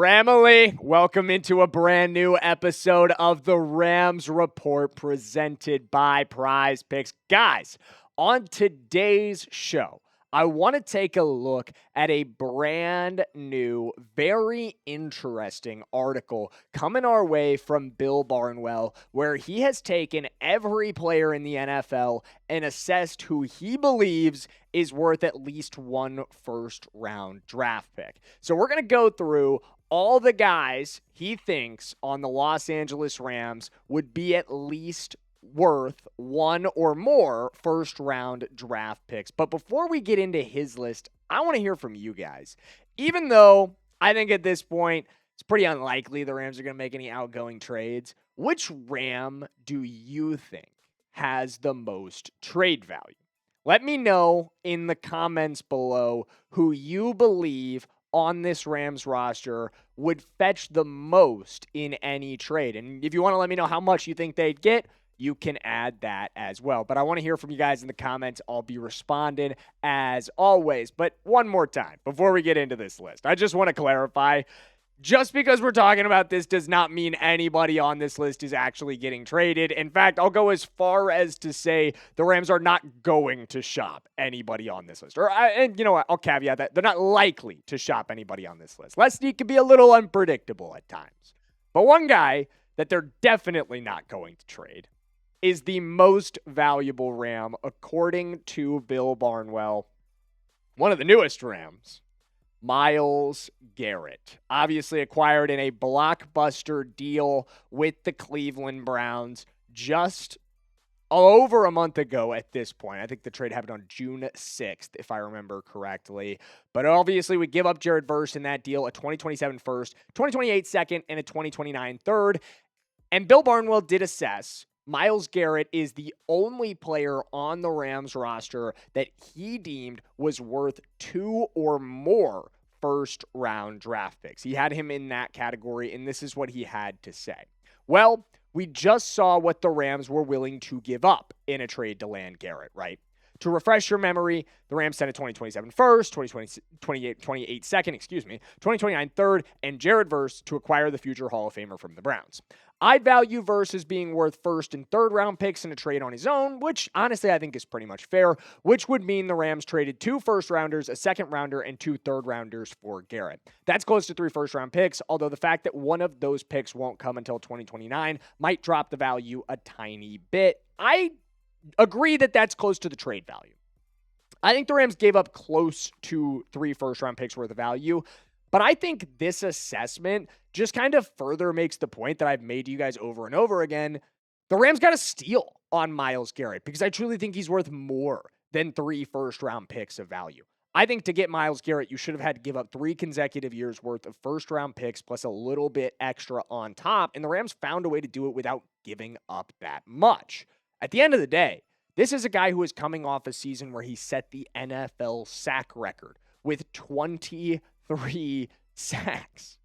Ramily, welcome into a brand new episode of the Rams Report presented by Prize Picks. Guys, on today's show, I want to take a look at a brand new, very interesting article coming our way from Bill Barnwell, where he has taken every player in the NFL and assessed who he believes is worth at least one first-round draft pick. So we're going to go through all the guys he thinks on the Los Angeles Rams would be at least worth one or more first-round draft picks. But before we get into his list, I want to hear from you guys. Even though I think at this point it's pretty unlikely the Rams are going to make any outgoing trades, which Ram do you think has the most trade value? Let me know in the comments below who you believe on this Rams roster would fetch the most in any trade. And if you want to let me know how much you think they'd get, you can add that as well. But I want to hear from you guys in the comments. I'll be responding as always. But one more time, before we get into this list, I just want to clarify, just because we're talking about this does not mean anybody on this list is actually getting traded. In fact, I'll go as far as to say the Rams are not going to shop anybody on this list. And you know what? I'll caveat that. They're not likely to shop anybody on this list. Leslie can be a little unpredictable at times. But one guy that they're definitely not going to trade is the most valuable Ram, according to Bill Barnwell, one of the newest Rams, Myles Garrett. Obviously acquired in a blockbuster deal with the Cleveland Browns just over a month ago at this point. I think the trade happened on June 6th, if I remember correctly. But obviously we give up Jared Verse in that deal, a 2027 first, 2028 second, and a 2029 third. And Bill Barnwell did assess Myles Garrett is the only player on the Rams roster that he deemed was worth two or more first-round draft picks. He had him in that category, and this is what he had to say. Well, we just saw what the Rams were willing to give up in a trade to land Garrett, right? To refresh your memory, the Rams sent a 2027 first, 2028 second, 2029 third, and Jared Verse to acquire the future Hall of Famer from the Browns. I'd value Verse as being worth first and third round picks in a trade on his own, which honestly I think is pretty much fair, which would mean the Rams traded 2 first rounders, a second rounder, and 2 third rounders for Garrett. That's close to 3 first round picks, although the fact that one of those picks won't come until 2029 might drop the value a tiny bit. I agree that that's close to the trade value. I think the Rams gave up close to 3 first-round picks worth of value, but I think this assessment just kind of further makes the point that I've made to you guys over and over again. The Rams got a steal on Myles Garrett because I truly think he's worth more than 3 first-round picks of value. I think to get Myles Garrett, you should have had to give up 3 consecutive years worth of first-round picks plus a little bit extra on top, and the Rams found a way to do it without giving up that much. At the end of the day, this is a guy who is coming off a season where he set the NFL sack record with 23 sacks.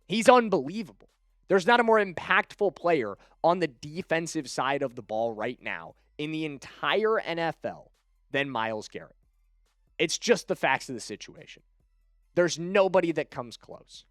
He's unbelievable. There's not a more impactful player on the defensive side of the ball right now in the entire NFL than Myles Garrett. It's just the facts of the situation. There's nobody that comes close.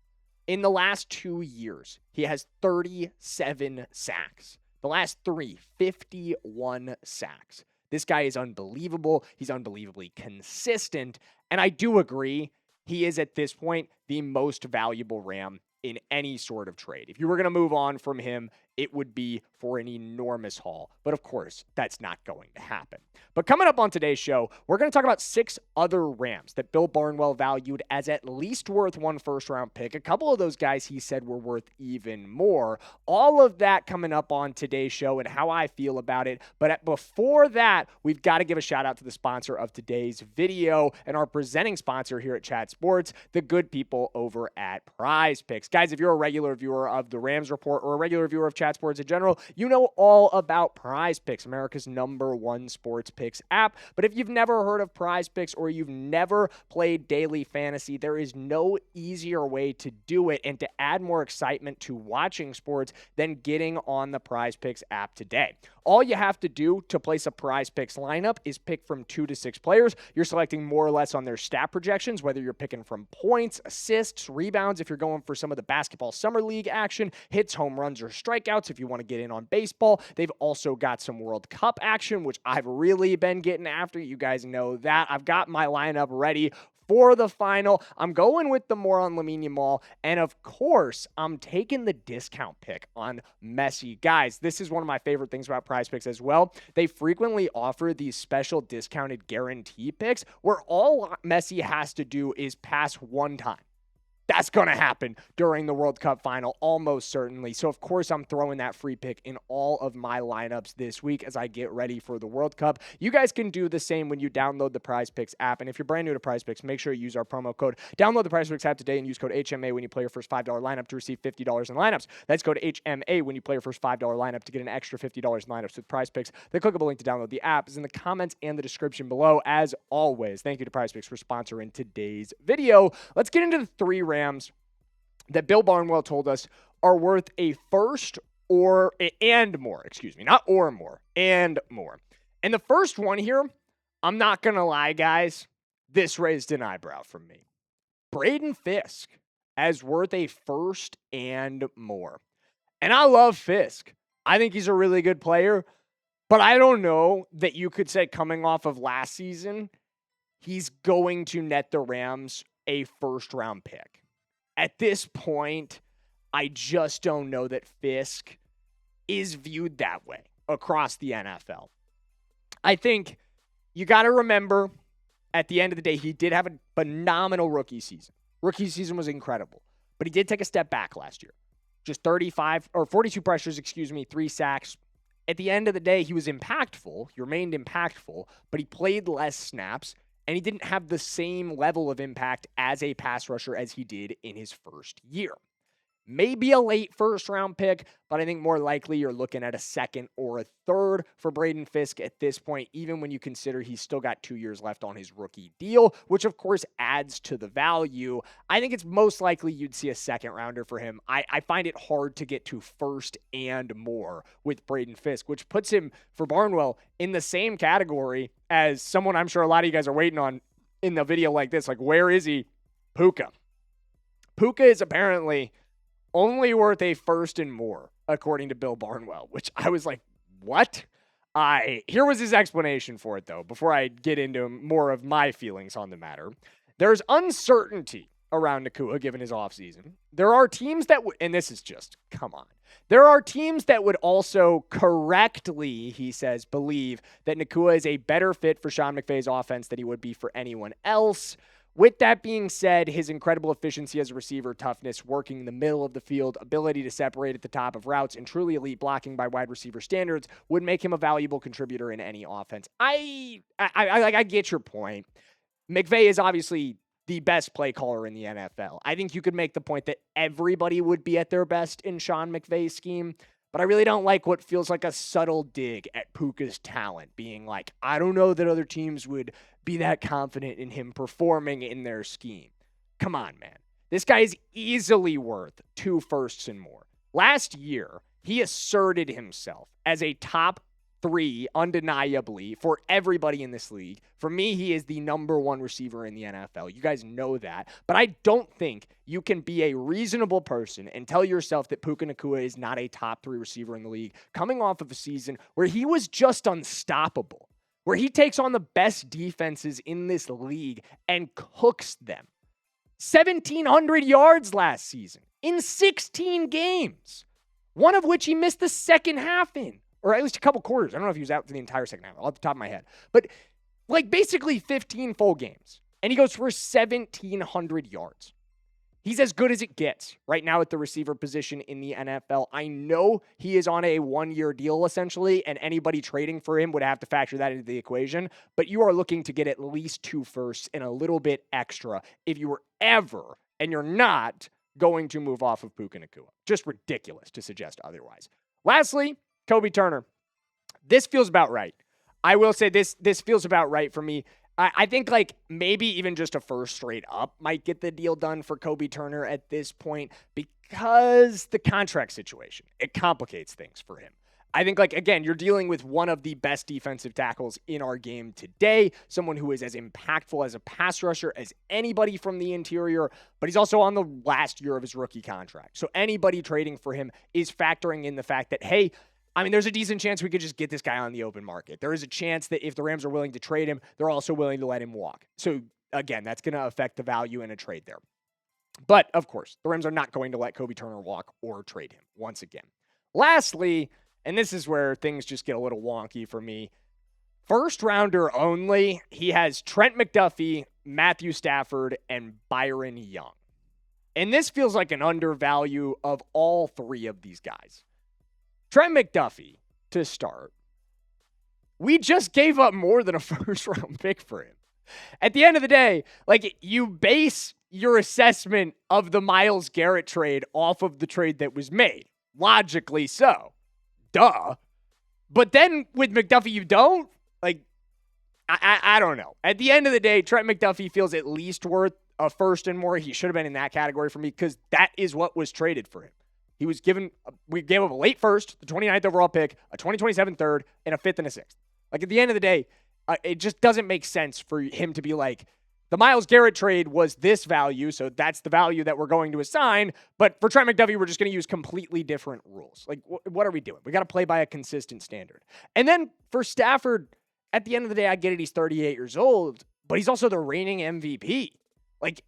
In the last 2 years, he has 37 sacks. The last 3, 51 sacks. This guy is unbelievable. He's unbelievably consistent. And I do agree, he is at this point the most valuable Ram in any sort of trade. If you were going to move on from him, it would be for an enormous haul. But of course, that's not going to happen. But coming up on today's show, we're going to talk about 6 other Rams that Bill Barnwell valued as at least worth 1 first-round pick. A couple of those guys he said were worth even more. All of that coming up on today's show and how I feel about it. But before that, we've got to give a shout-out to the sponsor of today's video and our presenting sponsor here at Chat Sports, the good people over at Prize Picks. Guys, if you're a regular viewer of the Rams Report or a regular viewer of Chat combat sports in general, you know all about Prize Picks, America's #1 sports picks app. But if you've never heard of Prize Picks or you've never played daily fantasy, there is no easier way to do it and to add more excitement to watching sports than getting on the Prize Picks app today. All you have to do to place a Prize Picks lineup is pick from 2 to 6 players. You're selecting more or less on their stat projections, whether you're picking from points, assists, rebounds, if you're going for some of the basketball summer league action, hits, home runs, or strikeouts, if you want to get in on baseball. They've also got some World Cup action, which I've really been getting after. You guys know that. I've got my lineup ready for the final. I'm going with the more on Lamine Yamal, and of course, I'm taking the discount pick on Messi. Guys, this is one of my favorite things about Prize Picks as well. They frequently offer these special discounted guarantee picks where all Messi has to do is pass one time. That's going to happen during the World Cup final, almost certainly. So, of course, I'm throwing that free pick in all of my lineups this week as I get ready for the World Cup. You guys can do the same when you download the Prize Picks app. And if you're brand new to Prize Picks, make sure you use our promo code. Download the Prize Picks app today and use code HMA when you play your first $5 lineup to receive $50 in lineups. That's code HMA when you play your first $5 lineup to get an extra $50 in lineups with Prize Picks. The clickable link to download the app is in the comments and the description below. As always, thank you to Prize Picks for sponsoring today's video. Let's get into the 3 Rams that Bill Barnwell told us are worth a first and more. Not or more, and more. And the first one here, I'm not going to lie, guys, this raised an eyebrow from me. Braden Fisk as worth a first and more. And I love Fisk. I think he's a really good player, but I don't know that you could say coming off of last season, he's going to net the Rams a first-round pick. At this point, I just don't know that Fisk is viewed that way across the NFL. I think you got to remember, at the end of the day, he did have a phenomenal rookie season. Rookie season was incredible, but he did take a step back last year. Just 42 pressures, 3 sacks. At the end of the day, he was impactful. He remained impactful, but he played less snaps. And he didn't have the same level of impact as a pass rusher as he did in his first year. Maybe a late first-round pick, but I think more likely you're looking at a second or a third for Braden Fisk at this point, even when you consider he's still got 2 years left on his rookie deal, which of course adds to the value. I think it's most likely you'd see a second-rounder for him. I find it hard to get to first and more with Braden Fisk, which puts him, for Barnwell, in the same category as someone I'm sure a lot of you guys are waiting on in the video like this. Like, where is he? Puka. Puka is apparently only worth a first and more, according to Bill Barnwell, which I was like, what? Here was his explanation for it, though, before I get into more of my feelings on the matter. There's uncertainty around Nacua given his offseason. There are teams that would, and this is just, come on. There are teams that would also correctly, he says, believe that Nacua is a better fit for Sean McVay's offense than he would be for anyone else. With that being said, his incredible efficiency as a receiver, toughness, working in the middle of the field, ability to separate at the top of routes, and truly elite blocking by wide receiver standards would make him a valuable contributor in any offense. I get your point. McVay is obviously the best play caller in the NFL. I think you could make the point that everybody would be at their best in Sean McVay's scheme, but I really don't like what feels like a subtle dig at Puka's talent, being like, I don't know that other teams would be that confident in him performing in their scheme. Come on, man. This guy is easily worth 2 firsts and more. Last year, he asserted himself as a top 3, undeniably, for everybody in this league. For me, he is the #1 receiver in the NFL. You guys know that. But I don't think you can be a reasonable person and tell yourself that Puka Nacua is not a top 3 receiver in the league, coming off of a season where he was just unstoppable, where he takes on the best defenses in this league and cooks them. 1,700 yards last season in 16 games, one of which he missed the second half in. Or at least a couple quarters. I don't know if he was out for the entire second half, off the top of my head. But like basically 15 full games. And he goes for 1,700 yards. He's as good as it gets right now at the receiver position in the NFL. I know he is on a 1-year deal essentially, and anybody trading for him would have to factor that into the equation. But you are looking to get at least 2 firsts and a little bit extra if you were ever, and you're not, going to move off of Puka Nacua. Just ridiculous to suggest otherwise. Lastly, Kobe Turner. This feels about right. I will say this feels about right for me. I think like maybe even just a first straight up might get the deal done for Kobe Turner at this point because the contract situation, it complicates things for him. I think, like, again, you're dealing with one of the best defensive tackles in our game today, someone who is as impactful as a pass rusher as anybody from the interior, but he's also on the last year of his rookie contract. So anybody trading for him is factoring in the fact that, hey, I mean, there's a decent chance we could just get this guy on the open market. There is a chance that if the Rams are willing to trade him, they're also willing to let him walk. So, again, that's going to affect the value in a trade there. But, of course, the Rams are not going to let Kobe Turner walk or trade him once again. Lastly, and this is where things just get a little wonky for me, first rounder only, he has Trent McDuffie, Matthew Stafford, and Byron Young. And this feels like an undervalue of all three of these guys. Trent McDuffie, to start, we just gave up more than a first-round pick for him. At the end of the day, like, you base your assessment of the Myles Garrett trade off of the trade that was made. Logically so. Duh. But then with McDuffie, you don't? Like, I don't know. At the end of the day, Trent McDuffie feels at least worth a first and more. He should have been in that category for me because that is what was traded for him. He was we gave him a late first, the 29th overall pick, a 2027 third, and a fifth and a sixth. Like, at the end of the day, it just doesn't make sense for him to be like, the Myles Garrett trade was this value, so that's the value that we're going to assign, but for Trent McDuffie, we're just going to use completely different rules. Like, what are we doing? We got to play by a consistent standard. And then for Stafford, at the end of the day, I get it, he's 38 years old, but he's also the reigning MVP. Like,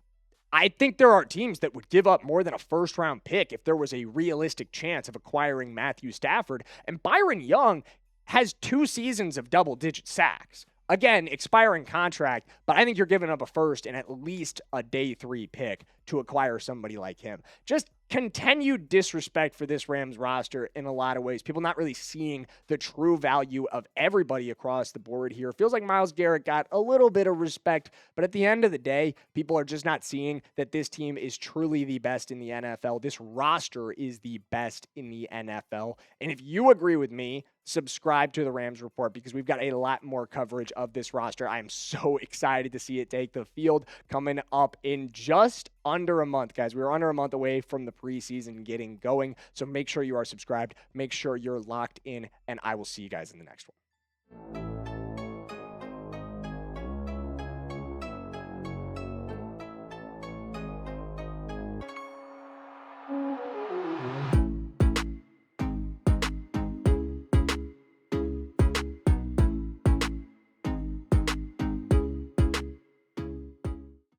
I think there are teams that would give up more than a first-round pick if there was a realistic chance of acquiring Matthew Stafford. And Byron Young has 2 seasons of double-digit sacks. Again, expiring contract, but I think you're giving up a first and at least a day 3 pick to acquire somebody like him. Just continued disrespect for this Rams roster in a lot of ways. People not really seeing the true value of everybody across the board here. Feels like Myles Garrett got a little bit of respect, but at the end of the day, people are just not seeing that this team is truly the best in the NFL. This roster is the best in the NFL. And if you agree with me, subscribe to the Rams Report because we've got a lot more coverage of this roster. I am so excited to see it take the field coming up in just under a month, guys. We are under a month away from the preseason getting going, so make sure you are subscribed, make sure you're locked in, and I will see you guys in the next one.